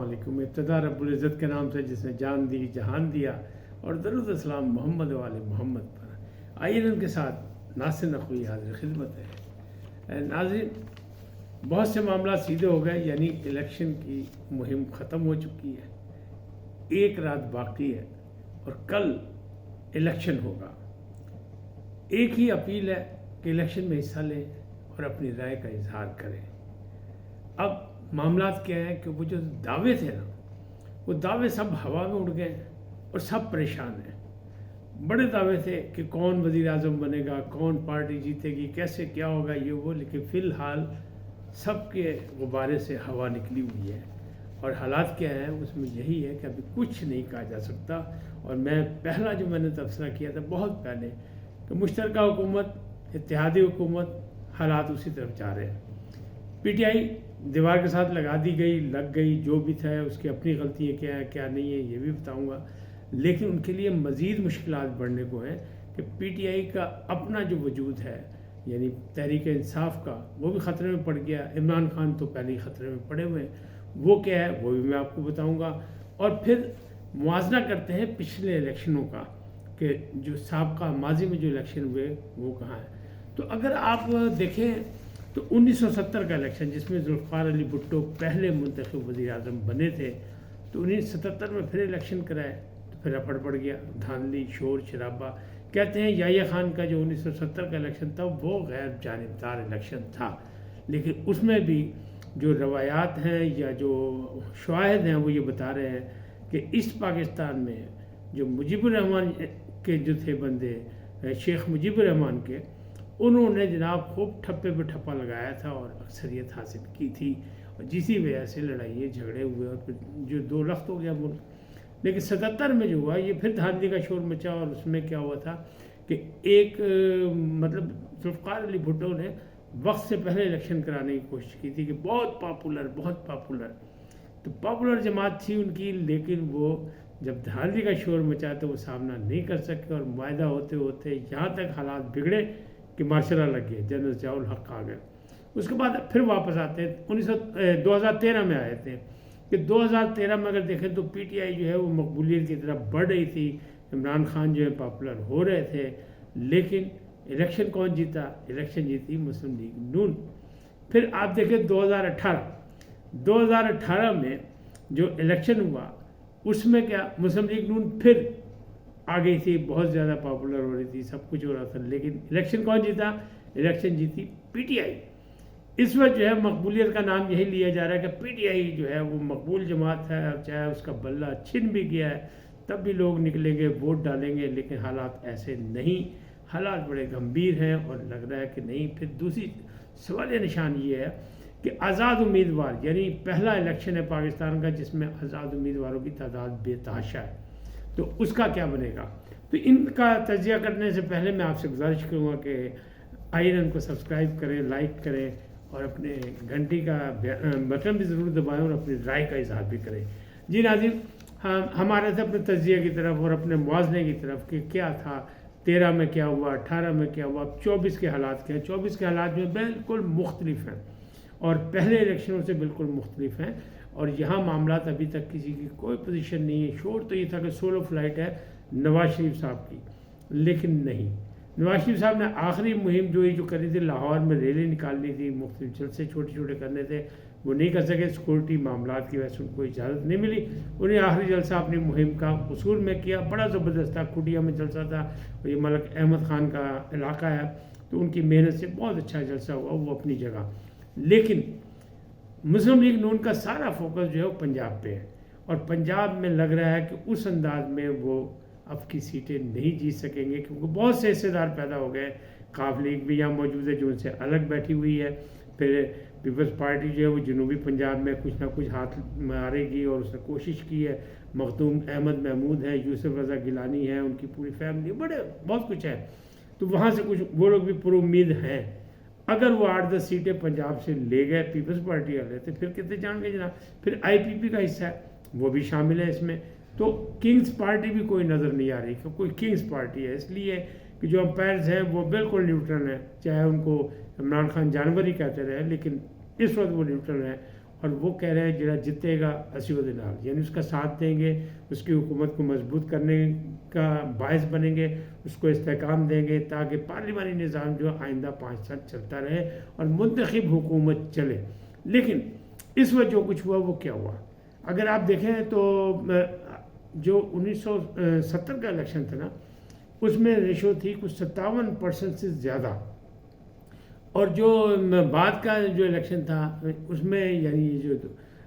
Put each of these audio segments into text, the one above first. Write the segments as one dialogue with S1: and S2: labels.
S1: علیکم۔ ابتدا رب العزت کے نام سے جس نے جان دی جہان دیا، اور درود السلام محمد والے محمد پر۔ آئیے ان کے ساتھ ناصر نقوی حاضر خدمت ہے۔ ناظرین، بہت سے معاملات سیدھے ہو گئے، یعنی الیکشن کی مہم ختم ہو چکی ہے، ایک رات باقی ہے اور کل الیکشن ہوگا۔ ایک ہی اپیل ہے کہ الیکشن میں حصہ لیں اور اپنی رائے کا اظہار کریں۔ اب معاملات کیا ہیں کہ وہ جو دعوے تھے نا، وہ دعوے سب ہوا میں اڑ گئے اور سب پریشان ہیں۔ بڑے دعوے تھے کہ کون وزیر اعظم بنے گا، کون پارٹی جیتے گی، کیسے کیا ہوگا یہ وہ، لیکن فی الحال سب کے غبارے سے ہوا نکلی ہوئی ہے، اور حالات کیا ہیں اس میں یہی ہے کہ ابھی کچھ نہیں کہا جا سکتا۔ اور پہلا جو میں نے تبصرہ کیا تھا بہت پہلے کہ مشترکہ حکومت، اتحادی حکومت، حالات اسی طرف جا رہے ہیں۔ پی ٹی آئی دیوار کے ساتھ لگ گئی، جو بھی تھا اس کی اپنی غلطیاں کیا ہے کیا نہیں ہے یہ بھی بتاؤں گا، لیکن ان کے لیے مزید مشکلات بڑھنے کو ہیں کہ پی ٹی آئی کا اپنا جو وجود ہے، یعنی تحریک انصاف کا، وہ بھی خطرے میں پڑ گیا۔ عمران خان تو پہلے ہی خطرے میں پڑے ہوئے ہیں، وہ کیا ہے وہ بھی میں آپ کو بتاؤں گا۔ اور پھر موازنہ کرتے ہیں پچھلے الیکشنوں کا کہ جو سابقہ ماضی میں جو الیکشن ہوئے وہ کہاں ہیں۔ تو اگر آپ دیکھیں تو 1970 کا الیکشن، جس میں ذوالفقار علی بھٹو پہلے منتخب وزیر اعظم بنے تھے، تو 1977 میں پھر الیکشن کرائے تو پھر رپڑ پڑ گیا، دھاندلی، شور شرابہ۔ کہتے ہیں یحییٰ خان کا جو 1970 کا الیکشن تھا وہ غیر جانبدار الیکشن تھا، لیکن اس میں بھی جو روایات ہیں یا جو شواہد ہیں وہ یہ بتا رہے ہیں کہ اس پاکستان میں جو مجیب الرحمان کے جو تھے بندے، شیخ مجیب الرحمان کے، انہوں نے جناب خوب ٹھپے پہ ٹھپا لگایا تھا اور اکثریت حاصل کی تھی، اور جسی وجہ سے لڑائیاں جھگڑے ہوئے اور پھر جو دو لخت ہو گیا ملک۔ لیکن 77 میں جو ہوا یہ پھر دھاندلی کا شور مچا، اور اس میں کیا ہوا تھا کہ ایک مطلب ذوالفقار علی بھٹو نے وقت سے پہلے الیکشن کرانے کی کوشش کی تھی کہ بہت پاپولر تو پاپولر جماعت تھی ان کی، لیکن وہ جب دھاندلی کا شور مچا تو وہ سامنا نہیں کر سکے، اور معاہدہ ہوتے ہوتے یہاں تک حالات بگڑے کہ مارشل لا لگ گئے، جنرل ضیاء الحق آ گئے۔ اس کے بعد پھر واپس آتے ہیں 2013 میں آئے تھے کہ 2013 میں اگر دیکھیں تو پی ٹی آئی جو ہے وہ مقبولیت کی طرف بڑھ رہی تھی، عمران خان جو ہے پاپولر ہو رہے تھے، لیکن الیکشن کون جیتا؟ الیکشن جیتی مسلم لیگ نون۔ پھر آپ دیکھیں 2018 میں جو الیکشن ہوا اس میں کیا مسلم لیگ نون پھر آ گئی تھی، بہت زیادہ پاپولر ہو رہی تھی، سب کچھ ہو رہا تھا، لیکن الیکشن کون جیتا؟ الیکشن جیتی پی ٹی آئی۔ اس وقت جو ہے مقبولیت کا نام یہی لیا جا رہا ہے کہ پی ٹی آئی جو ہے وہ مقبول جماعت ہے، اور چاہے اس کا بلہ چھن بھی گیا ہے تب بھی لوگ نکلیں گے، ووٹ ڈالیں گے، لیکن حالات ایسے نہیں، حالات بڑے گمبھیر ہیں، اور لگ رہا ہے کہ نہیں۔ پھر دوسری سوالیہ نشان یہ ہے کہ آزاد امیدوار، یعنی پہلا الیکشن ہے پاکستان کا جس میں آزاد امیدواروں کی تعداد بے تحاشا ہے، تو اس کا کیا بنے گا؟ تو ان کا تجزیہ کرنے سے پہلے میں آپ سے گزارش کروں گا کہ آئرن کو سبسکرائب کریں، لائک کریں، اور اپنے گھنٹی کا بٹن بھی ضرور دبائیں، اور اپنی رائے کا اظہار بھی کریں۔ جی ناظرین، ہم آ رہے تھے اپنے تجزیہ کی طرف اور اپنے موازنے کی طرف کہ کیا تھا 13 میں کیا ہوا، 18 میں کیا ہوا، اب 24 کے حالات کیا ہیں۔ 24 کے حالات جو بالکل مختلف ہیں اور پہلے الیکشنوں سے بالکل مختلف ہیں، اور یہاں معاملات ابھی تک کسی کی کوئی پوزیشن نہیں ہے۔ شور تو یہ تھا کہ سولو فلائٹ ہے نواز شریف صاحب کی، لیکن نہیں، نواز شریف صاحب نے آخری مہم جو کری تھی، لاہور میں ریلی نکالنی تھی، مختلف جلسے چھوٹے کرنے تھے، وہ نہیں کر سکے، سیکورٹی معاملات کی وجہ سے ان کو اجازت نہیں ملی۔ انہیں آخری جلسہ اپنی مہم کا قصور میں کیا، بڑا زبردست تھا، کھڈیا میں جلسہ تھا، اور یہ ملک احمد خان کا علاقہ ہے تو ان کی محنت سے بہت اچھا جلسہ ہوا، وہ اپنی جگہ۔ لیکن مسلم لیگ نون کا سارا فوکس جو ہے وہ پنجاب پہ ہے، اور پنجاب میں لگ رہا ہے کہ اس انداز میں وہ اب کی سیٹیں نہیں جیت سکیں گے، کیونکہ بہت سے حصے دار پیدا ہو گئے۔ قاف لیگ بھی یہاں موجود ہے جو ان سے الگ بیٹھی ہوئی ہے، پھر پیپلز پارٹی جو ہے وہ جنوبی پنجاب میں کچھ نہ کچھ ہاتھ مارے گی، اور اس نے کوشش کی ہے۔ مخدوم احمد محمود ہے، یوسف رضا گیلانی ہے، ان کی پوری فیملی، بہت کچھ ہے، تو وہاں سے کچھ وہ لوگ بھی پر امید ہیں۔ اگر وہ 8-10 سیٹیں پنجاب سے لے گئے پیپلز پارٹی والے تو پھر کتنے جان گے جناب؟ پھر آئی پی پی کا حصہ ہے، وہ بھی شامل ہے اس میں، تو کنگز پارٹی بھی کوئی نظر نہیں آ رہی کہ کوئی کنگز پارٹی ہے، اس لیے کہ جو امپائرز ہیں وہ بالکل نیوٹرل ہیں، چاہے ان کو عمران خان جانور ہی کہتے رہے، لیکن اس وقت وہ نیوٹرل ہیں، اور وہ کہہ رہے ہیں جڑا جتے گا اسی وہ نال، یعنی اس کا ساتھ دیں گے، اس کی حکومت کو مضبوط کرنے کا باعث بنیں گے، اس کو استحکام دیں گے تاکہ پارلیمانی نظام جو آئندہ 5 سال چلتا رہے اور منتخب حکومت چلے۔ لیکن اس وقت جو کچھ ہوا وہ کیا ہوا؟ اگر آپ دیکھیں تو جو 1970 کا الیکشن تھا نا، اس میں ریشو تھی کچھ 57% سے زیادہ، اور جو بعد کا جو الیکشن تھا اس میں یعنی جو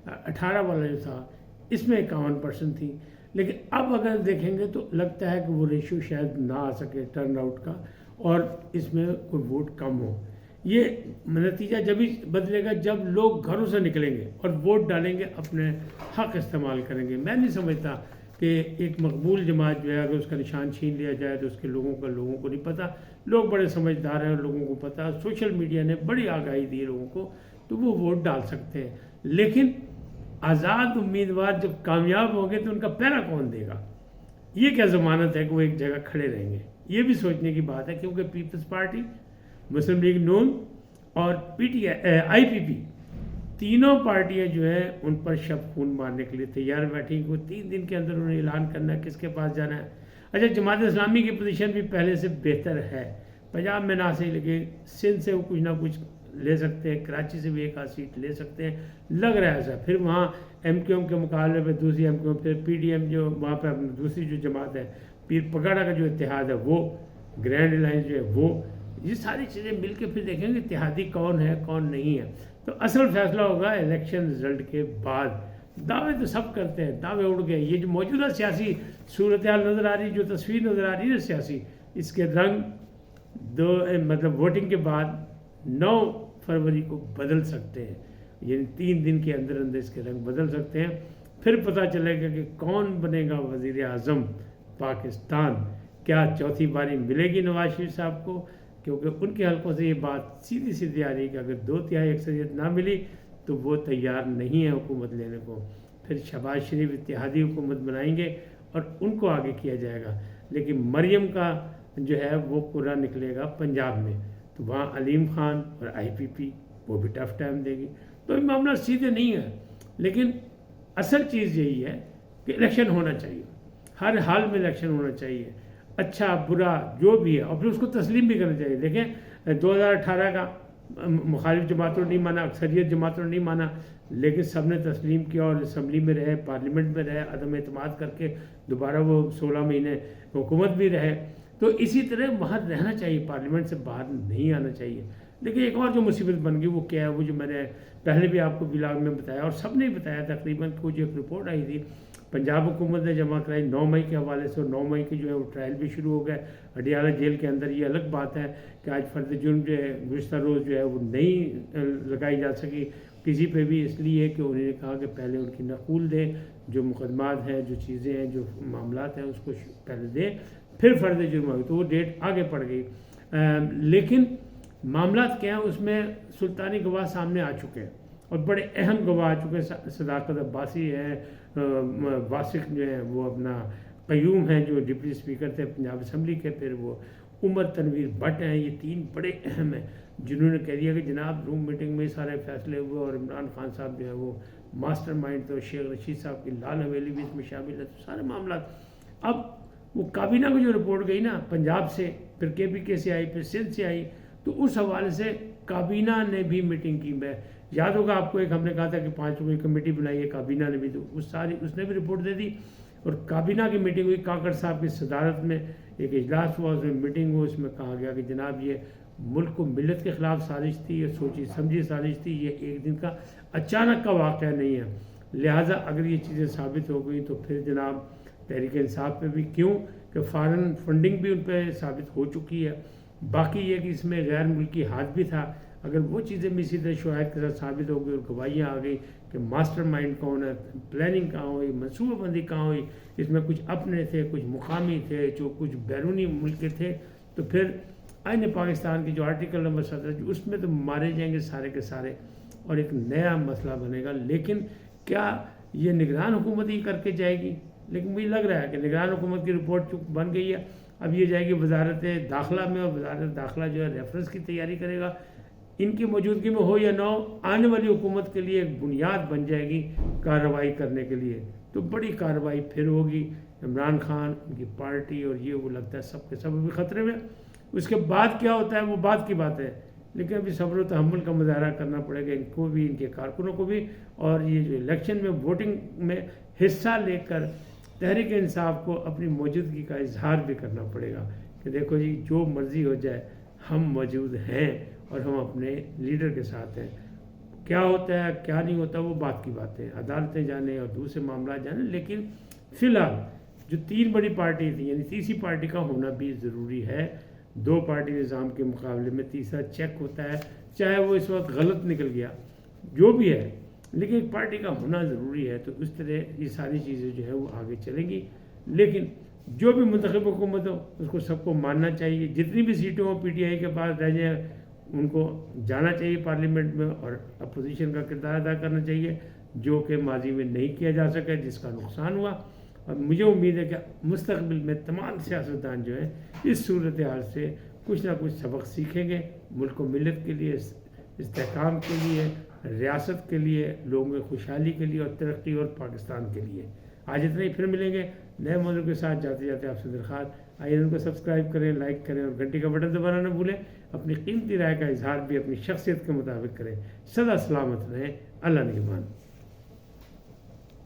S1: 18 والا جو تھا اس میں 51% تھی۔ لیکن اب اگر دیکھیں گے تو لگتا ہے کہ وہ ریشو شاید نہ آ سکے ٹرن آؤٹ کا، اور اس میں کوئی ووٹ کم ہو۔ یہ نتیجہ جبھی بدلے گا جب لوگ گھروں سے نکلیں گے اور ووٹ ڈالیں گے، اپنے حق استعمال کریں گے۔ میں نہیں سمجھتا کہ ایک مقبول جماعت جو ہے اگر اس کا نشان چھین لیا جائے تو اس کے لوگوں کو نہیں پتہ، لوگ بڑے سمجھدار ہیں اور لوگوں کو پتہ، سوشل میڈیا نے بڑی آگاہی دی لوگوں کو، تو وہ ووٹ ڈال سکتے ہیں۔ لیکن آزاد امیدوار جب کامیاب ہوں گے تو ان کا پہرا کون دے گا؟ یہ کیا ضمانت ہے کہ وہ ایک جگہ کھڑے رہیں گے؟ یہ بھی سوچنے کی بات ہے، کیونکہ پیپلز پارٹی، مسلم لیگ نون اور آئی پی پی تینوں پارٹیاں جو ہیں ان پر شب خون مارنے کے لیے تیار بیٹھی، کو 3 دن کے اندر انہیں اعلان کرنا ہے کس کے پاس جانا ہے۔ اچھا، جماعت اسلامی کی پوزیشن بھی پہلے سے بہتر ہے، پنجاب میں نہ صحیح لگے، سندھ سے وہ کچھ نہ کچھ لے سکتے ہیں، کراچی سے بھی 1 سیٹ لے سکتے ہیں، لگ رہا ہے ایسا۔ پھر وہاں ایم کیو ایم کے مقابلے پہ دوسری ایم کیو ایم، پھر پی ڈی ایم جو وہاں پہ دوسری جو جماعت ہے، پیر پگاڑا کا جو اتحاد ہے وہ، گرینڈ الائنس جو ہے وہ، یہ ساری چیزیں مل کے پھر دیکھیں گے اتحادی کون ہے کون نہیں ہے۔ تو اصل فیصلہ ہوگا الیکشن رزلٹ کے بعد۔ دعوے تو سب کرتے ہیں، دعوے اڑ گئے۔ یہ جو موجودہ سیاسی صورتحال نظر آ رہی، جو تصویر نظر آ رہی ہے سیاسی، اس کے رنگ مطلب ووٹنگ کے بعد 9 فروری کو بدل سکتے ہیں، یعنی 3 دن کے اندر اندر اس کے رنگ بدل سکتے ہیں۔ پھر پتہ چلے گا کہ کون بنے گا وزیر اعظم پاکستان۔ کیا چوتھی باری ملے گی نواز شریف صاحب کو؟ کیونکہ ان کے حلقوں سے یہ بات سیدھی سیدھی آ رہی ہے کہ اگر 2/3 اکثریت نہ ملی تو وہ تیار نہیں ہے حکومت لینے کو۔ پھر شہباز شریف اتحادی حکومت بنائیں گے اور ان کو آگے کیا جائے گا۔ لیکن مریم کا جو ہے وہ پورا نکلے گا پنجاب میں، تو وہاں علیم خان اور آئی پی پی وہ بھی ٹف ٹائم دے گی۔ تو یہ معاملہ سیدھے نہیں ہے، لیکن اصل چیز یہی ہے کہ الیکشن ہونا چاہیے، ہر حال میں الیکشن ہونا چاہیے، اچھا برا جو بھی ہے، اور پھر اس کو تسلیم بھی کرنا چاہیے۔ دیکھیں 2018 کا مخالف جماعتوں نے نہیں مانا، اکثریت جماعتوں نے نہیں مانا، لیکن سب نے تسلیم کیا اور اسمبلی میں رہے، پارلیمنٹ میں رہے، عدم اعتماد کر کے دوبارہ وہ 16 مہینے حکومت بھی رہے۔ تو اسی طرح وہاں رہنا چاہیے، پارلیمنٹ سے باہر نہیں آنا چاہیے۔ لیکن ایک اور جو مصیبت بن گئی وہ کیا ہے، وہ جو میں نے پہلے بھی آپ کو ولاگ میں بتایا اور سب نے بتایا تقریباً، کہ جو ایک رپورٹ آئی تھی پنجاب حکومت نے جمع کرائی 9 مئی کے حوالے سے، اور 9 مئی کے جو ہے وہ ٹرائل بھی شروع ہو گئے اڈیالہ جیل کے اندر۔ یہ الگ بات ہے کہ آج فرد جرم جو ہے گزشتہ روز جو ہے وہ نہیں لگائی جا سکی کسی پہ بھی، اس لیے کہ انہوں نے کہا کہ پہلے ان کی نقول دیں، جو مقدمات ہیں، جو چیزیں ہیں، جو معاملات ہیں، اس کو پہلے دیں، پھر فرد جرم ہوگی۔ تو وہ ڈیٹ آگے پڑ گئی، لیکن معاملات کیا ہیں، اس میں سلطانی گواہ سامنے آ چکے ہیں اور بڑے اہم گواہ آ چکے ہیں۔ صداقت عباسی ہے، واسق جو ہیں وہ اپنا قیوم ہیں جو ڈپٹی اسپیکر تھے پنجاب اسمبلی کے، پھر وہ عمر تنویر بٹ ہیں۔ یہ 3 بڑے اہم ہیں جنہوں نے کہہ دیا کہ جناب روم میٹنگ میں سارے فیصلے ہوئے اور عمران خان صاحب جو ہے وہ ماسٹر مائنڈ تھے، شیخ رشید صاحب کی لال حویلی بھی اس میں شامل ہے۔ تو سارے معاملات، اب وہ کابینہ کو جو رپورٹ گئی نا پنجاب سے، پھر کے پی کے سے آئی، پھر سندھ سے آئی، تو اس حوالے سے کابینہ نے بھی میٹنگ کی۔ میں یاد ہوگا آپ کو، ایک ہم نے کہا تھا کہ 5 لوگوں کی کمیٹی بنائی ہے کابینہ نے بھی، تو اس نے بھی رپورٹ دے دی، اور کابینہ کی میٹنگ ہوئی کاکڑ صاحب کی صدارت میں، ایک اجلاس ہوا، اس میں میٹنگ ہوئی، اس میں کہا گیا کہ جناب یہ ملک و ملت کے خلاف سازش تھی، یہ سوچی سمجھی سازش تھی، یہ ایک دن کا اچانک کا واقعہ نہیں ہے۔ لہٰذا اگر یہ چیزیں ثابت ہو گئی تو پھر جناب تحریک انصاف پہ بھی، کیوں کہ فارن فنڈنگ بھی ان پہ ثابت ہو چکی ہے۔ باقی یہ کہ اس میں غیر ملکی ہاتھ بھی تھا، اگر وہ چیزیں بھی اسی طرح شواہد کے ساتھ ثابت ہو گئی اور گواہیاں آ گئی کہ ماسٹر مائنڈ کون ہے، پلاننگ کہاں ہوئی، منصوبہ بندی کہاں ہوئی، اس میں کچھ اپنے تھے، کچھ مقامی تھے، جو کچھ بیرونی ملک کے تھے، تو پھر آئین پاکستان کی جو آرٹیکل نمبر 17 اس میں تو مارے جائیں گے سارے کے سارے، اور ایک نیا مسئلہ بنے گا۔ لیکن کیا یہ نگران حکومت ہی کر کے جائے گی؟ لیکن مجھے لگ رہا ہے کہ نگران حکومت کی رپورٹ بن گئی ہے، اب یہ جائے گی وزارت داخلہ میں، اور وزارت داخلہ جو ہے ریفرنس کی تیاری کرے گا۔ ان کی موجودگی میں ہو یا نہ ہو، آنے والی حکومت کے لیے ایک بنیاد بن جائے گی کارروائی کرنے کے لیے، تو بڑی کارروائی پھر ہوگی۔ عمران خان، ان کی پارٹی اور یہ وہ لگتا ہے سب کے سب بھی خطرے میں۔ اس کے بعد کیا ہوتا ہے وہ بعد کی بات ہے، لیکن ابھی صبر و تحمل کا مظاہرہ کرنا پڑے گا ان کو بھی، ان کے کارکنوں کو بھی، اور یہ جو الیکشن میں ووٹنگ میں حصہ لے کر تحریک انصاف کو اپنی موجودگی کا اظہار بھی کرنا پڑے گا کہ دیکھو جی جو مرضی ہو جائے ہم موجود ہیں اور ہم اپنے لیڈر کے ساتھ ہیں۔ کیا ہوتا ہے کیا نہیں ہوتا وہ بات کی بات ہے، عدالتیں جانے اور دوسرے معاملات جانے، لیکن فی الحال جو تین بڑی پارٹی تھیں یعنی تیسری پارٹی کا ہونا بھی ضروری ہے۔ دو پارٹی نظام کے مقابلے میں تیسرا چیک ہوتا ہے، چاہے وہ اس وقت غلط نکل گیا جو بھی ہے، لیکن ایک پارٹی کا ہونا ضروری ہے۔ تو اس طرح یہ ساری چیزیں جو ہے وہ آگے چلیں گی، لیکن جو بھی منتخب حکومت ہو اس کو سب کو ماننا چاہیے، جتنی بھی سیٹیں ہوں پی ٹی آئی کے پاس رہ جائیں ان کو جانا چاہیے پارلیمنٹ میں اور اپوزیشن کا کردار ادا کرنا چاہیے، جو کہ ماضی میں نہیں کیا جا سکا جس کا نقصان ہوا۔ اور مجھے امید ہے کہ مستقبل میں تمام سیاستدان جو ہیں اس صورتحال سے کچھ نہ کچھ سبق سیکھیں گے، ملک و ملت کے لیے، استحکام کے لیے، ریاست کے لیے، لوگوں کی خوشحالی کے لیے اور ترقی اور پاکستان کے لیے۔ آج اتنا ہی، پھر ملیں گے نئے موضوع کے ساتھ۔ جاتے جاتے آپ سے درخواست، آئیے ان کو سبسکرائب کریں، لائک کریں اور گھنٹی کا بٹن دبانا نہ بھولیں۔ اپنی قیمتی رائے کا اظہار بھی اپنی شخصیت کے مطابق کریں۔ سدا سلامت رہیں، اللہ نگہبان۔